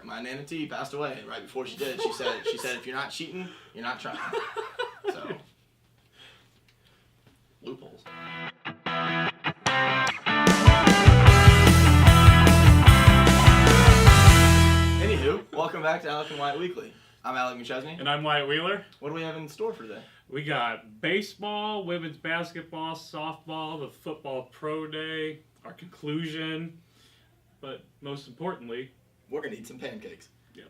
My Nana T passed away, and right before she did, she said, if you're not cheating, you're not trying. So, loopholes. Anywho, welcome back to Alec and Wyatt Weekly. I'm Alec McChesney. And I'm Wyatt Wheeler. What do we have in store for today? We got baseball, women's basketball, softball, the football pro day, our conclusion, but most importantly, we're going to eat some pancakes. Yep.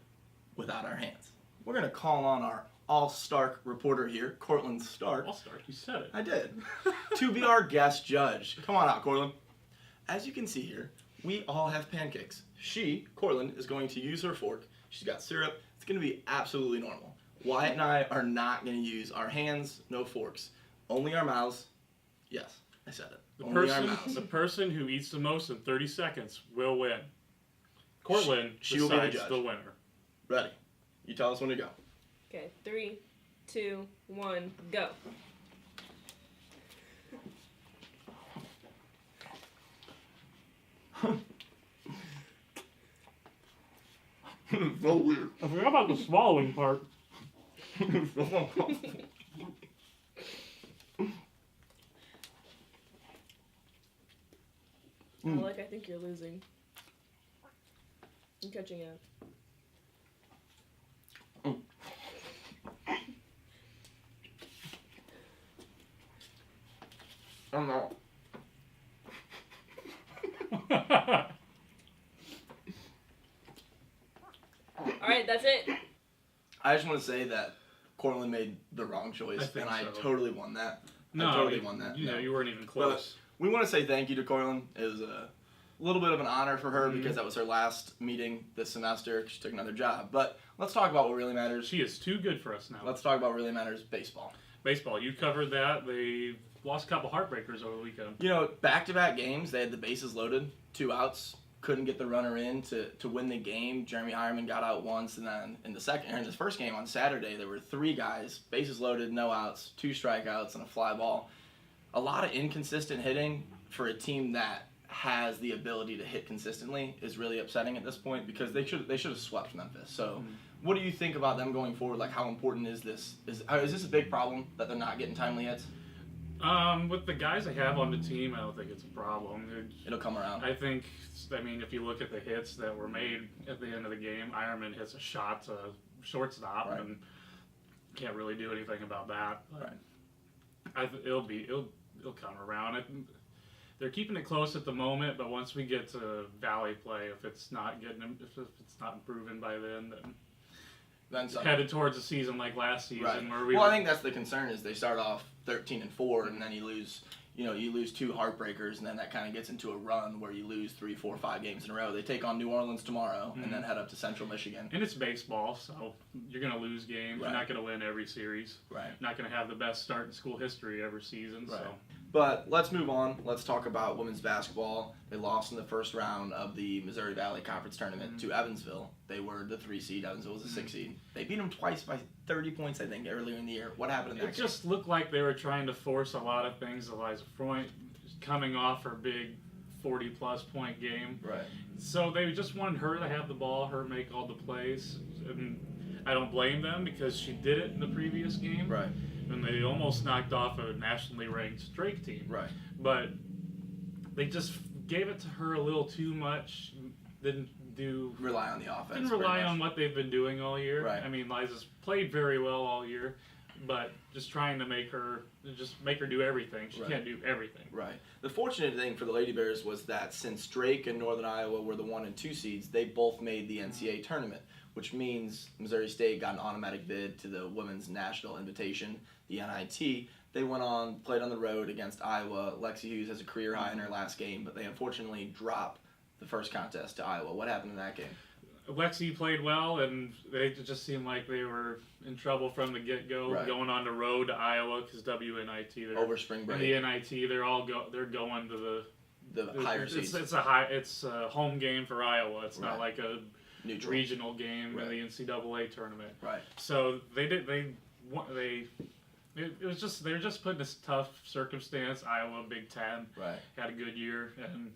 Without our hands. We're going to call on our all-Stark reporter here, Cortland Stark. All-Stark, you said it. I did. To be our guest judge. Come on out, Cortland. As you can see here, we all have pancakes. She, Cortland, is going to use her fork. She's got syrup. It's going to be absolutely normal. Wyatt and I are not going to use our hands, no forks. Only our mouths. Yes, I said it. Only our mouths. The person who eats the most in 30 seconds will win. Cortland she will be the decides judge. the winner. Ready. You tell us when to go. Okay, 3, 2, 1, go. So weird. I forgot about the swallowing part. Alec, I think you're losing. I'm catching up. I'm not. Alright, that's it. I just want to say that Cortland made the wrong choice, and I totally won that. No, I totally won that. No, you weren't even close. But we want to say thank you to Cortland. It was a little bit of an honor for her because that was her last meeting this semester. She took another job. But let's talk about what really matters. She is too good for us now. Let's talk about what really matters, baseball. Baseball, you covered that. They lost a couple heartbreakers over the weekend. You know, back-to-back games, they had the bases loaded, 2 outs. Couldn't get the runner in to win the game. Jeremy Ironman got out once, and then in the first game on Saturday, there were 3 guys, bases loaded, no outs, 2 strikeouts, and a fly ball. A lot of inconsistent hitting for a team that has the ability to hit consistently is really upsetting at this point because they should have swept Memphis. So, what do you think about them going forward? Like, how important is this? Is this a big problem that they're not getting timely hits? With the guys I have on the team, I don't think it's a problem. It'll come around. I mean, if you look at the hits that were made at the end of the game, Ironman hits a shot to shortstop and can't really do anything about that. But it'll come around. They're keeping it close at the moment, but once we get to Valley play, if it's not improving by then headed towards a season like last season where I think that's the concern is they start off 13-4 and then you lose 2 heartbreakers and then that kind of gets into a run where you lose 3, 4, 5 games in a row. They take on New Orleans tomorrow and then head up to Central Michigan. And it's baseball, so you're going to lose games. You're not going to win every series. Right. You're not going to have the best start in school history every season. Right. So. But let's move on. Let's talk about women's basketball. They lost in the first round of the Missouri Valley Conference Tournament to Evansville. They were the 3 seed. Evansville was the 6 seed. They beat them twice by 30 points, I think, earlier in the year. What happened in that game? It just looked like they were trying to force a lot of things. Eliza Freund coming off her big 40-plus point game. Right. So they just wanted her to have the ball, her make all the plays. And I don't blame them because she did it in the previous game. Right. And they almost knocked off a nationally ranked Drake team. Right. But they just gave it to her a little too much. Didn't rely on the offense. Didn't rely on what they've been doing all year. Right. I mean, Liza's played very well all year, but just trying to make her do everything. She can't do everything. Right. The fortunate thing for the Lady Bears was that since Drake and Northern Iowa were the 1 and 2 seeds, they both made the NCAA tournament, which means Missouri State got an automatic bid to the Women's National Invitation, the NIT. They went on, played on the road against Iowa. Lexi Hughes has a career high in her last game, but they unfortunately dropped the first contest to Iowa. What happened in that game? Lexi played well, and they just seemed like they were in trouble from the get-go, going on the road to Iowa because WNIT. Over spring break. In the NIT, they're going to the higher seeds. It's a home game for Iowa. It's not like a neutral regional game in the NCAA tournament. Right. So it was just they're just put in this tough circumstance. Iowa, Big Ten, had a good year and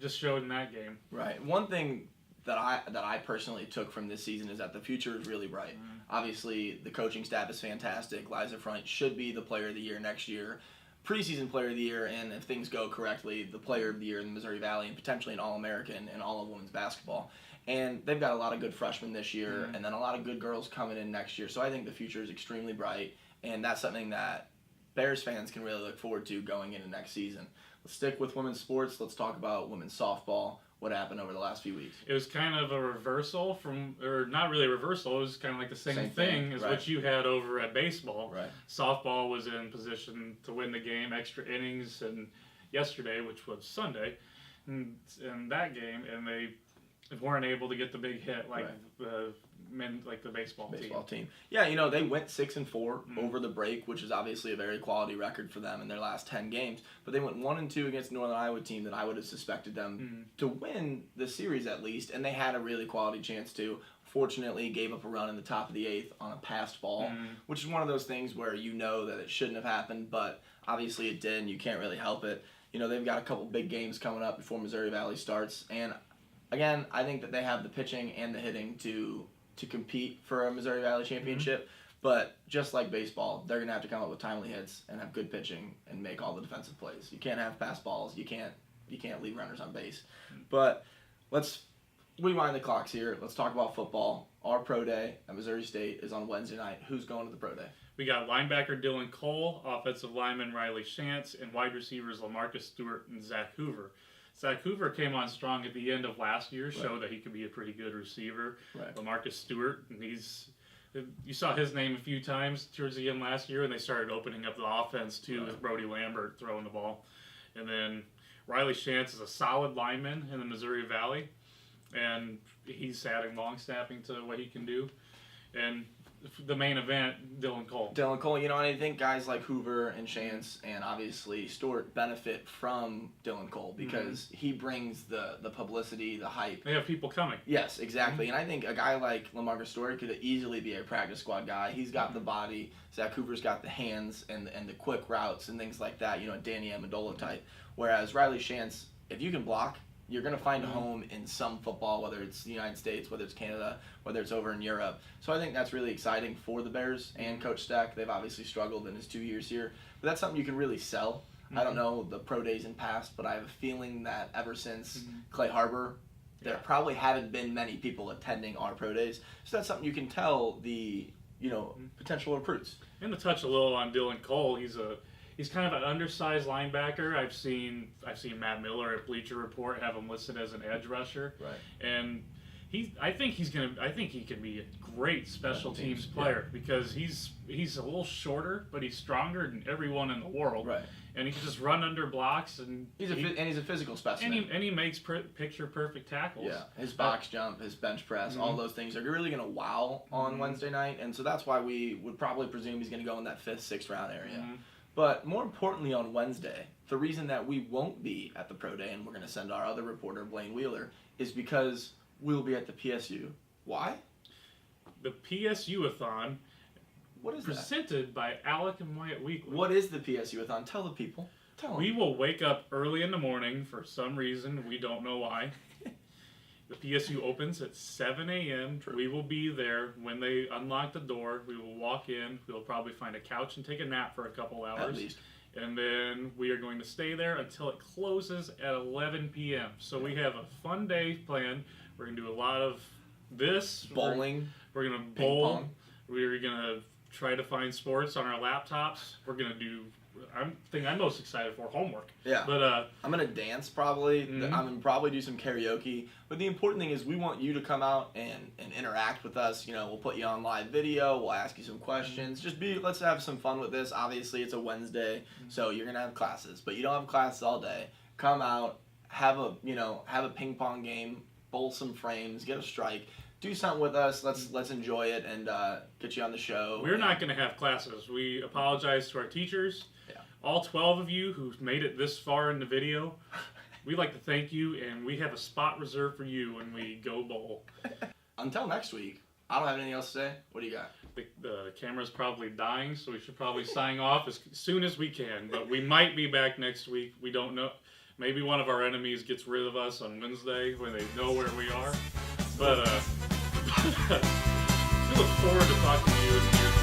just showed in that game. Right. One thing that I personally took from this season is that the future is really bright. Obviously, the coaching staff is fantastic. Liza Front should be the player of the year next year, preseason player of the year, and if things go correctly, the player of the year in the Missouri Valley, and potentially an All-American in all of women's basketball. And they've got a lot of good freshmen this year, and then a lot of good girls coming in next year. So I think the future is extremely bright, and that's something that Bears fans can really look forward to going into next season. Let's stick with women's sports. Let's talk about women's softball. What happened over the last few weeks? It was kind of a reversal or not really a reversal. It was kind of like the same thing as what you had over at baseball. Right. Softball was in position to win the game, extra innings, and yesterday, which was Sunday, in that game, and they weren't able to get the big hit like the men, like the baseball team. Yeah, they went 6-4 over the break, which is obviously a very quality record for them in their last 10 games. But they went 1-2 against the Northern Iowa team that I would have suspected them to win the series at least, and they had a really quality chance to. Fortunately, gave up a run in the top of the 8th on a passed ball, which is one of those things where you know that it shouldn't have happened, but obviously it did, and you can't really help it. They've got a couple big games coming up before Missouri Valley starts, and again, I think that they have the pitching and the hitting to compete for a Missouri Valley championship. But just like baseball, they're going to have to come up with timely hits and have good pitching and make all the defensive plays. You can't have pass balls. You can't leave runners on base. But let's rewind the clocks here. Let's talk about football. Our pro day at Missouri State is on Wednesday night. Who's going to the pro day? We got linebacker Dylan Cole, offensive lineman Riley Shantz, and wide receivers Lamarcus Stewart and Zach Hoover. Zach Hoover came on strong at the end of last year, showed that he could be a pretty good receiver. Lamarcus Stewart, you saw his name a few times towards the end last year, and they started opening up the offense too with Brody Lambert throwing the ball. And then Riley Shantz is a solid lineman in the Missouri Valley, and he's adding long snapping to what he can do. And the main event, Dylan Cole. And I think guys like Hoover and Shantz and obviously Stewart benefit from Dylan Cole because he brings the publicity, the hype. They have people coming. Yes, exactly. And I think a guy like Lamarcus Stewart could easily be a practice squad guy. He's got the body. Zach Hoover's got the hands and the quick routes and things like that, Danny Amendola type. Whereas Riley Shantz, if you can block, you're going to find a home in some football, whether it's the United States, whether it's Canada, whether it's over in Europe. So I think that's really exciting for the Bears and Coach Steck. They've obviously struggled in his 2 years here. But that's something you can really sell. I don't know the pro days in past, but I have a feeling that ever since Clay Harbor, there probably haven't been many people attending our pro days. So that's something you can tell the potential recruits. And to touch a little on Dylan Cole, he's kind of an undersized linebacker. I've seen Matt Miller at Bleacher Report have him listed as an edge rusher. And I think he can be a great special teams player because he's a little shorter, but he's stronger than everyone in the world. And he can just run under blocks, and he's a physical specimen. And he makes picture perfect tackles. Yeah, his box jump, his bench press, all those things are really going to wow on Wednesday night, and so that's why we would probably presume he's going to go in that 5th, 6th round area. But more importantly, on Wednesday, the reason that we won't be at the pro day and we're going to send our other reporter, Blaine Wheeler, is because we'll be at the PSU. Why? The PSU-a-thon. What is presented by Alec and Wyatt Wheeler. What is the PSU-a-thon? Tell the people. Tell them. We will wake up early in the morning for some reason. We don't know why. The PSU opens at 7 a.m. True. We will be there when they unlock the door. We will walk in. We'll probably find a couch and take a nap for a couple hours. At least. And then we are going to stay there until it closes at 11 p.m. So we have a fun day planned. We're going to do a lot of this. Bowling. We're going to bowl. We're going to try to find sports on our laptops. We're going to do... I'm most excited for homework. Yeah. But I'm gonna dance probably. I'm gonna probably do some karaoke. But the important thing is we want you to come out and interact with us. We'll put you on live video. We'll ask you some questions. Let's have some fun with this. Obviously, it's a Wednesday, so you're gonna have classes, but you don't have classes all day. Come out, have a ping pong game, bowl some frames, get a strike. Do something with us. Let's enjoy it and get you on the show. We're not going to have classes. We apologize to our teachers. Yeah. All 12 of you who've made it this far in the video, we'd like to thank you, and we have a spot reserved for you when we go bowl. Until next week, I don't have anything else to say. What do you got? The camera's probably dying, so we should probably sign off as soon as we can. But we might be back next week. We don't know. Maybe one of our enemies gets rid of us on Wednesday when they know where we are. But we look forward to talking to you in the near